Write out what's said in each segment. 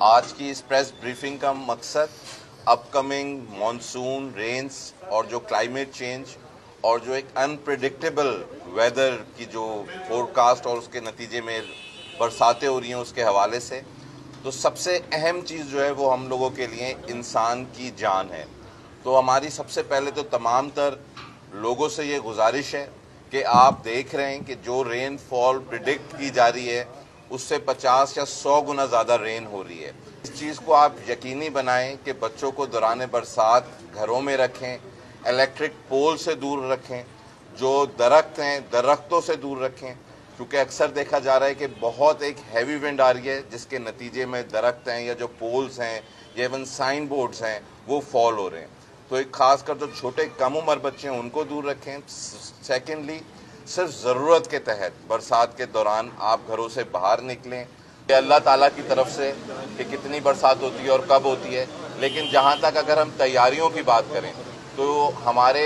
आज की इस प्रेस ब्रीफिंग का मकसद अपकमिंग मॉनसून रेन्स और जो क्लाइमेट चेंज और जो एक अनप्रिडिक्टेबल वेदर की जो फोरकास्ट और उसके नतीजे में बरसातें हो रही हैं उसके हवाले से। तो सबसे अहम चीज़ जो है वो हम लोगों के लिए इंसान की जान है। तो हमारी सबसे पहले तो तमाम तर लोगों से ये गुजारिश है कि आप देख रहे हैं कि जो रेनफॉल प्रिडिक्ट की जा रही है उससे 50 या 100 गुना ज़्यादा रेन हो रही है। इस चीज़ को आप यकीनी बनाएं कि बच्चों को दौरान बरसात घरों में रखें, इलेक्ट्रिक पोल से दूर रखें, जो दरख्त हैं दरख्तों से दूर रखें, क्योंकि अक्सर देखा जा रहा है कि बहुत एक हैवी विंड आ रही है जिसके नतीजे में दरख्त हैं या जो पोल्स हैं या इवन साइन बोर्ड्स हैं वो फॉल हो रहे हैं। तो एक खासकर जो छोटे कम उम्र बच्चे हैं उनको दूर रखें। सेकेंडली, सिर्फ ज़रूरत के तहत बरसात के दौरान आप घरों से बाहर निकलें। ये अल्लाह ताला की तरफ से कि कितनी बरसात होती है और कब होती है, लेकिन जहाँ तक अगर हम तैयारियों की बात करें तो हमारे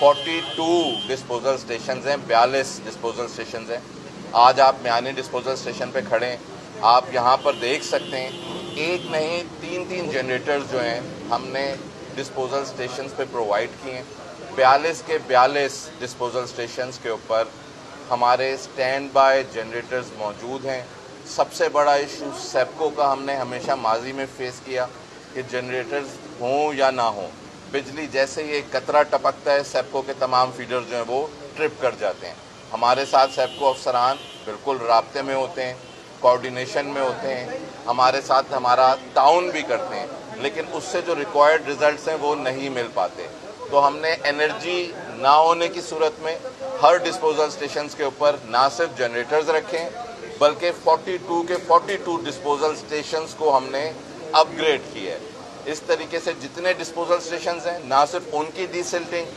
42 डिस्पोजल स्टेशन हैं, 42 डिस्पोजल स्टेशन हैं। आज आप म्यानी डिस्पोजल स्टेशन पे खड़े हैं, आप यहाँ पर देख सकते हैं एक नहीं तीन तीन जनरेटर्स जो हैं हमने डिस्पोजल स्टेशंस पे प्रोवाइड किए हैं। 42 के 42 डिस्पोजल स्टेशंस के ऊपर हमारे स्टैंड बाय जनरेटर्स मौजूद हैं। सबसे बड़ा इशू सेप्को का हमने हमेशा माजी में फेस किया कि जनरेटर्स हों या ना हों, बिजली जैसे ही एक कतरा टपकता है सेप्को के तमाम फीडर जो हैं वो ट्रिप कर जाते हैं। हमारे साथ सेप्को अफसरान बिल्कुल राब्ते में होते हैं, कोऑर्डिनेशन में होते हैं, हमारे साथ हमारा ताउन भी करते हैं, लेकिन उससे जो रिक्वायर्ड रिजल्ट्स हैं वो नहीं मिल पाते। तो हमने एनर्जी ना होने की सूरत में हर डिस्पोजल स्टेशंस के ऊपर ना सिर्फ जनरेटर्स रखें बल्कि 42 के 42 डिस्पोजल स्टेशंस को हमने अपग्रेड किया है। इस तरीके से जितने डिस्पोजल स्टेशंस हैं ना सिर्फ उनकी डीसिल्टिंग,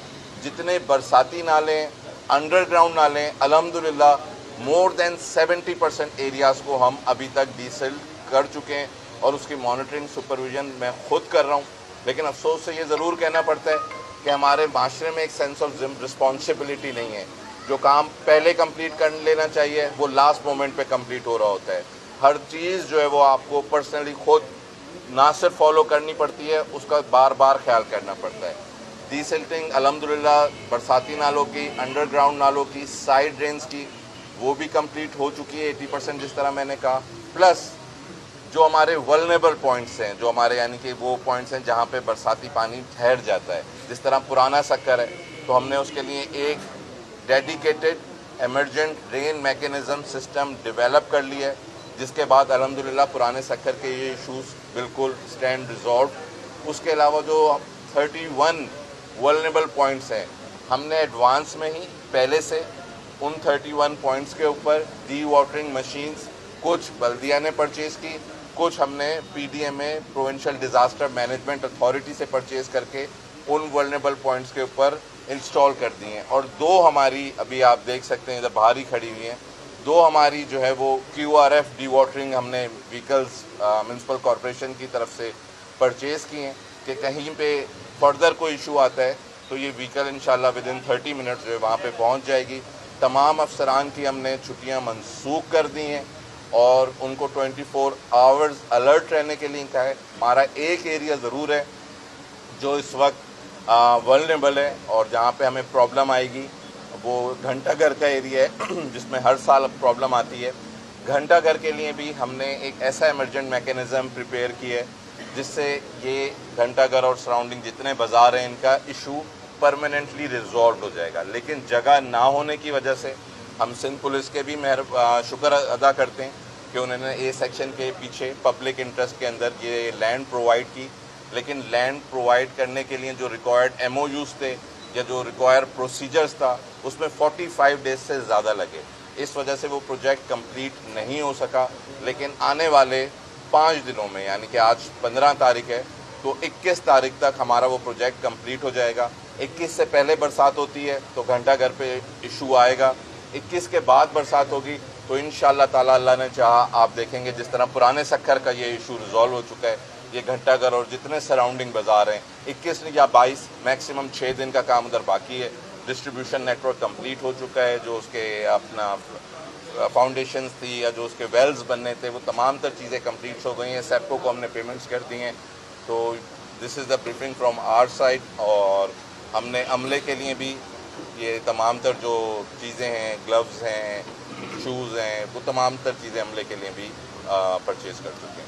जितने बरसाती नाले अंडरग्राउंड नाले अल्हम्दुलिल्लाह मोर देन 70% एरियाज़ को हम अभी तक डीसिल्ट कर चुके हैं और उसकी मॉनिटरिंग सुपरविजन मैं खुद कर रहा हूँ। लेकिन अफसोस से ये ज़रूर कहना पड़ता है कि हमारे माशरे में एक सेंस ऑफ रिस्पॉन्सिबिलिटी नहीं है। जो काम पहले कंप्लीट कर लेना चाहिए वो लास्ट मोमेंट पे कंप्लीट हो रहा होता है। हर चीज़ जो है वो आपको पर्सनली खुद ना सिर्फ फॉलो करनी पड़ती है, उसका बार बार ख्याल करना पड़ता है। डीसिल्टिंग अल्हम्दुलिल्लाह बरसाती नालों की, अंडरग्राउंड नालों की, साइड ड्रेन्स की वो भी कंप्लीट हो चुकी है 80% जिस तरह मैंने कहा। प्लस जो हमारे वल्नरेबल पॉइंट्स हैं, जो हमारे यानी कि वो पॉइंट्स हैं जहाँ पे बरसाती पानी ठहर जाता है, जिस तरह पुराना सक्कर है, तो हमने उसके लिए एक dedicated emergent rain mechanism system develop कर लिया है, जिसके बाद अल्हम्दुलिल्लाह पुराने सक्कर के ये इशूज़ बिल्कुल स्टैंड रिजॉल्व। उसके अलावा जो 31 वल्नरेबल पॉइंट्स हैं हमने एडवांस में ही पहले से उन 31 पॉइंट्स के ऊपर डी वाटरिंग मशीन्स कुछ बल्दिया ने परचेज़ की, कुछ हमने PDMA provincial disaster management authority से परचेज़ करके उन वल्नरेबल पॉइंट्स के ऊपर इंस्टॉल कर दी हैं। और दो हमारी अभी आप देख सकते हैं इधर बाहर ही खड़ी हुई हैं, दो हमारी जो है वो QRF डी वाटरिंग हमने व्हीकल्स म्यूनसिपल कॉरपोरेशन की तरफ से परचेज़ किए हैं कि कहीं पे फर्दर कोई इशू आता है तो ये व्हीकल इंशाल्लाह विदिन 30 मिनट्स जो है वहाँ पे पहुँच जाएगी। तमाम अफसरान की हमने छुट्टियाँ मनसूख कर दी हैं और उनको 24 आवर्स अलर्ट रहने के लिए कहा है। हमारा एक एरिया ज़रूर है जो इस वक्त वल्नरेबल है और जहाँ पे हमें प्रॉब्लम आएगी वो घंटाघर का एरिया है जिसमें हर साल प्रॉब्लम आती है। घंटाघर के लिए भी हमने एक ऐसा इमरजेंट मैकेनिज़्म प्रिपेयर किया है जिससे ये घंटाघर और सराउंडिंग जितने बाज़ार हैं इनका इशू परमानेंटली रिजॉल्व हो जाएगा। लेकिन जगह ना होने की वजह से हम सिंध पुलिस के भी शुक्र अदा करते हैं कि उन्होंने ए सेक्शन के पीछे पब्लिक इंटरेस्ट के अंदर ये लैंड प्रोवाइड की, लेकिन लैंड प्रोवाइड करने के लिए जो रिक्वायर्ड MOUs थे या जो रिक्वायर्ड प्रोसीजर्स था उसमें 45 डेज से ज़्यादा लगे। इस वजह से वो प्रोजेक्ट कंप्लीट नहीं हो सका। लेकिन आने वाले 5 दिनों में यानी कि आज 15 तारीख है तो 21 तारीख तक हमारा वो प्रोजेक्ट कंप्लीट हो जाएगा। 21 से पहले बरसात होती है तो घंटाघर पे इशू आएगा, 21 के बाद बरसात होगी तो इंशाअल्लाह ताला अल्लाह ने चाहा आप देखेंगे जिस तरह पुराने सक्खर का ये इशू रिजॉल्व हो चुका है, ये घंटाघर और जितने सराउंडिंग बाज़ार हैं 21 या 22 मैक्सिमम 6 दिन का काम उधर बाकी है। डिस्ट्रीब्यूशन नेटवर्क कंप्लीट हो चुका है, जो उसके अपना फाउंडेशंस थी या जो उसके वेल्स बनने थे वो तमाम तर चीज़ें कंप्लीट हो गई हैं। सेप्को को हमने पेमेंट्स कर दी हैं। तो this is the briefing from our side. और हमने अमले के लिए भी ये तमाम तर जो चीज़ें हैं, ग्लव्स हैं, शूज़ हैं, वो तमाम तर चीज़ें अमले के लिए भी परचेज़ कर चुके हैं।